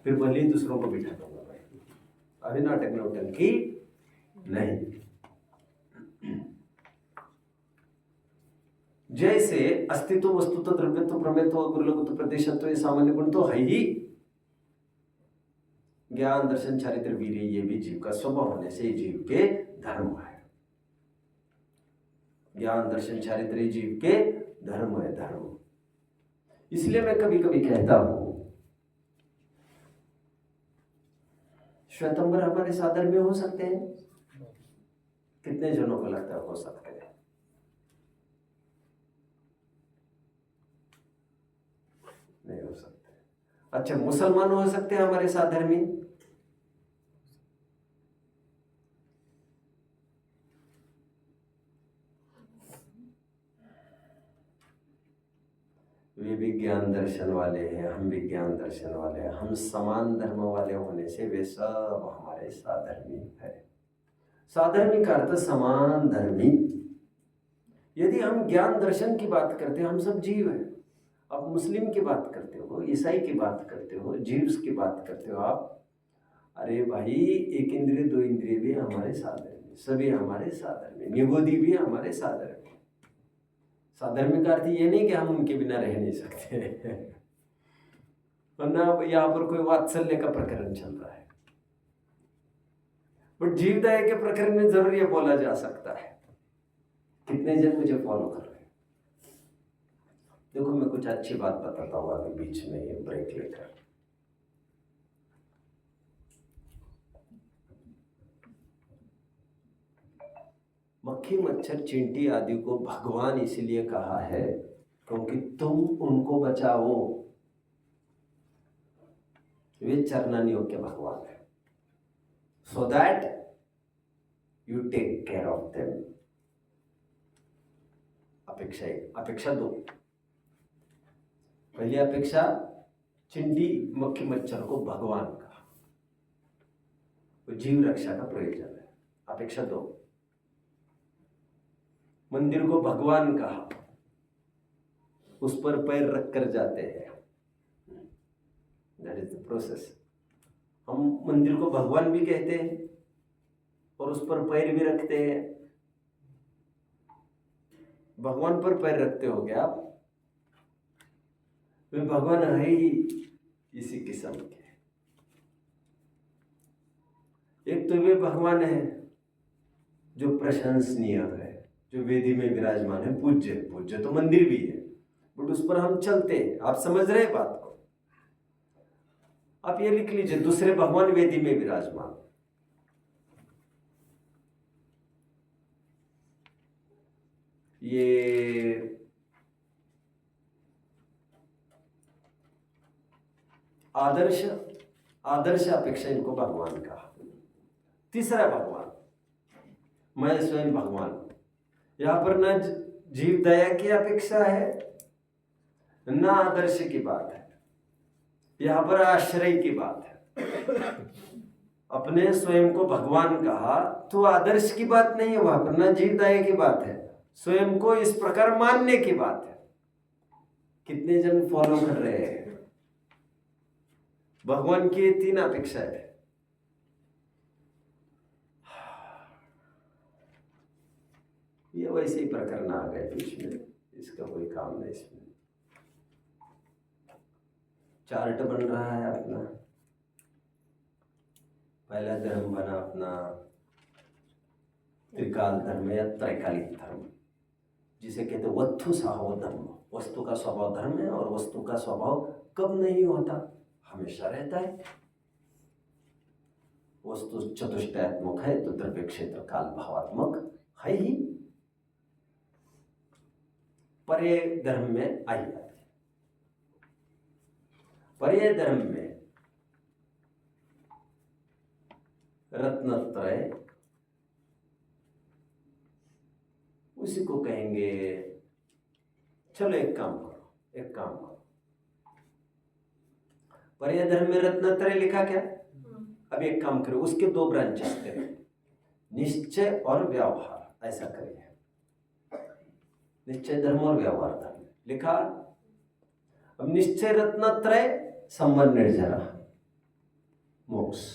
फिर भले ही दूसरों को बिठा दूंगा भाई। अभी नाटक नौटंकी नहीं। जैसे अस्तित्व, वस्तुत्व, द्रव्यत्व, प्रमेयत्व, गुरुलघुत्व, प्रदेशत्व, ये सामान्य गुण तो है ही। ज्ञान, दर्शन, चारित्र, वीर्य, ये भी जीव का स्वभाव होने से जीव के धर्म है। ज्ञान, दर्शन, चारित्र जीव के धर्म है, धर्म। इसलिए मैं कभी कभी कहता हूं, श्वेतंबर हमारे साधन में हो सकते हैं? कितने जनों को लगता है हो सकते हैं? नहीं हो सकते। अच्छा, मुसलमान हो सकते हैं हमारे साथ धर्मी? वे भी ज्ञान दर्शन वाले हैं, हम भी ज्ञान दर्शन वाले हैं। हम समान धर्म वाले होने से वे सब हमारे साधर्मी है। साधर्मी का अर्थ समान धर्मी। यदि हम ज्ञान दर्शन की बात करते हैं, हम सब जीव हैं। आप मुस्लिम की बात करते हो, ईसाई की बात करते हो, जीव्स की बात करते हो आप, अरे भाई, एक इंद्रिय दो इंद्रिय भी हमारे साधर्मी, सभी हमारे साधर्मी, निगोदी भी हमारे साधर्मी। साधर्मी का अर्थ ये नहीं कि हम उनके बिना रह नहीं सकते वरना यहाँ पर कोई वात्सल्य का प्रकरण चल रहा है, बट जीवदया के प्रकरण में जरूर ये बोला जा सकता है। कितने जन मुझे फॉलो कर रहे हैं? देखो, मैं कुछ अच्छी बात बताता हूँ अभी बीच में ये ब्रेक लेकर। मक्खी, मच्छर, चींटी आदि को भगवान इसलिए कहा है क्योंकि तुम उनको बचाओ। वे चरना योग्य भगवान है, so that you take care of them. अपेक्षा एक, अपेक्षा दो। पहली अपेक्षा, चिंटी, मक्खी, मच्छर को भगवान कहा, वो जीव रक्षा का प्रयोजन है। अपेक्षा दो, मंदिर को भगवान कहा, उस पर पैर रख कर जाते हैं। That is the process. हम मंदिर को भगवान भी कहते हैं और उस पर पैर भी रखते हैं। भगवान पर पैर रखते हो क्या आप? वे भगवान है ही इसी किस्म के। एक तो वे भगवान है जो प्रशंसनीय है, जो वेदी में विराजमान है, पूज्य। पूज्य तो मंदिर भी है, बट उस पर हम चलते हैं। आप समझ रहे हैं बात को? आप ये लिख लीजिए, दूसरे भगवान वेदी में विराजमान। ये आदर्श, आदर्श अपेक्षा इनको भगवान कहा। तीसरा भगवान, मैं स्वयं भगवान। यहां पर न जीव दया की अपेक्षा है, न आदर्श की बात है, यहां पर आश्रय की बात है। अपने स्वयं को भगवान कहा तो आदर्श की बात नहीं है, वहां पर न जीव दया की बात है, स्वयं को इस प्रकार मानने की बात है। कितने जन फॉलो कर रहे हैं? भगवान की तीन अपेक्षा है। ये वैसे ही प्रकरण आ गए बीच में, इसका कोई काम नहीं। इसमें चार्ट बन रहा है अपना। पहला धर्म बना अपना त्रिकाल धर्म या त्रैकालिक धर्म, जिसे कहते वस्तु साहो धर्म। वस्तु का स्वभाव धर्म है, और वस्तु का स्वभाव कब नहीं होता? हमेशा रहता है। वस्तु चतुष्टयात्मक है तो द्रव्य क्षेत्र काल भावात्मक है ही। पर्याय धर्म में आई जाती है। पर्याय धर्म में रत्नत्रय, उसी को कहेंगे चलो एक काम करो, पर्याय धर्म में रत्नत्रय लिखा क्या? अब एक काम करो, उसके दो ब्रांचेस करें, निश्चय और व्यवहार, ऐसा करिए। निश्चय धर्म और व्यवहार धर्म लिखा। अब निश्चय रत्नत्रय संबंध निर्जरा मोक्ष,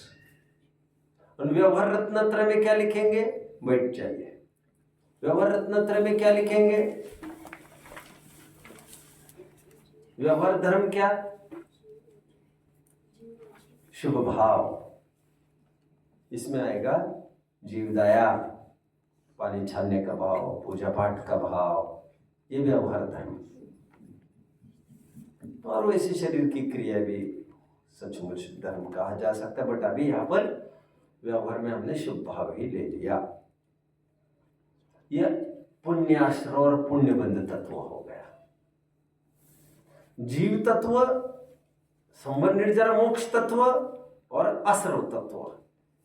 और व्यवहार रत्नत्रय में क्या लिखेंगे? बैठ जाइए। व्यवहार रत्नत्रय में क्या लिखेंगे? व्यवहार धर्म क्या? शुभ भाव, इसमें आएगा जीवदया, पानी छानने का भाव, पूजा पाठ का भाव, ये व्यवहार धर्म। और वैसे शरीर की क्रिया भी सचमुच धर्म कहा जा सकता है, बट अभी यहाँ पर व्यवहार में हमने शुभ भाव ही ले लिया। यह पुण्याश्रय और पुण्यबंध तत्व हो गया। जीव तत्व, संबंध निर्जरा मोक्ष तत्व और असर्व तत्व,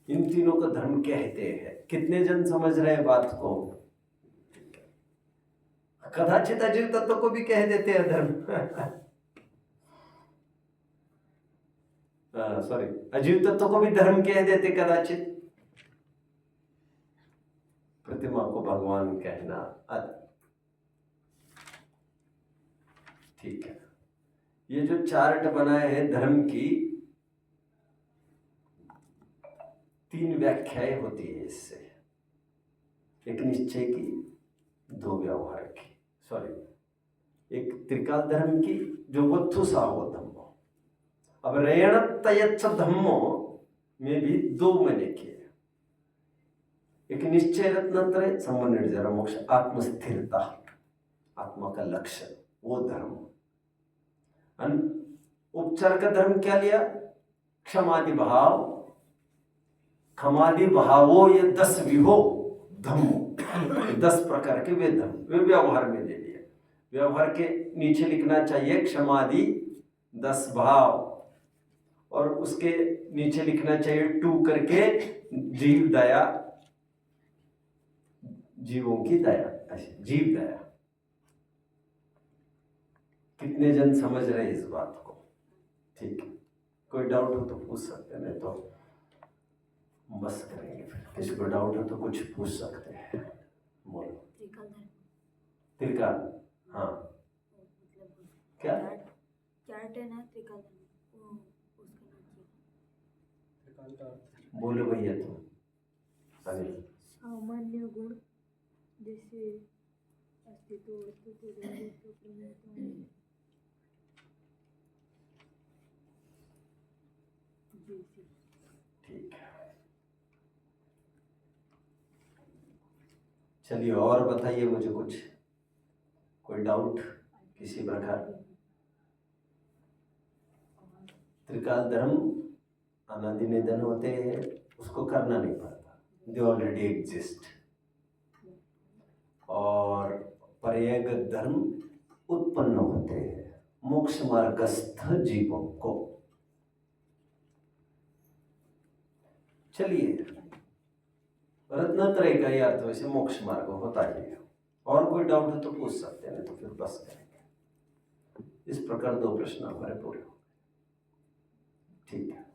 इन तीनों को धर्म कहते हैं। कितने जन समझ रहे हैं बात को? कदाचित अजीव तत्व को भी कह देते हैं धर्म। सॉरी, अजीव तत्व को भी धर्म कह देते कदाचित। प्रतिमा को भगवान कहना ठीक है। ये जो चार्ट बनाए हैं धर्म की, 3 व्याख्याएं होती है इससे। एक निश्चय की, 2 व्यवहार की, सॉरी एक त्रिकाल धर्म की जो वत्थु साहो धम्मो। अब रेणत्तयच्च धम्मो में भी 2 मैंने किए। एक निश्चय रत्नत्रय, संबंध निर्जरा मोक्ष, आत्मस्थिरता, आत्मा का लक्ष्य, वो धर्म। उपचार का धर्म क्या लिया? क्षमादि भाव, खमादि भावो, ये 10 विभो धम्मो, 10 प्रकार के वे धर्म, वे व्यवहार में ले लिए। व्यवहार के नीचे लिखना चाहिए क्षमादि 10 भाव, और उसके नीचे लिखना चाहिए 2 करके जीव दया, जीवों की दया, जीव दया। कितने जन समझ रहे इस बात को? ठीक है, कोई डाउट हो तो पूछ सकते हैं, नहीं तो बस करेंगे। फिर किसी को डाउट हो तो कुछ पूछ सकते हैं, बोलो। त्रिकाल, हाँ क्या चार्ट है ना त्रिकाल बोलो भैया तुम। अनिल, सामान्य गुण जैसे अस्तित्व, ठीक है, चलिए और बताइए मुझे कुछ, कोई डाउट किसी प्रकार? त्रिकाल धर्म अनादि निधन होते हैं, उसको करना नहीं पड़ता, दे ऑलरेडी एग्जिस्ट। और पर्याय धर्म उत्पन्न होते हैं मोक्ष मार्गस्थ जीवों को। चलिए, रत्नत्रय का अर्थ वैसे मोक्ष मार्ग होता ही है। और कोई डाउट है तो पूछ सकते हैं, तो फिर बस करेंगे। इस प्रकार 2 प्रश्न हमारे पूरे हो गए। ठीक है।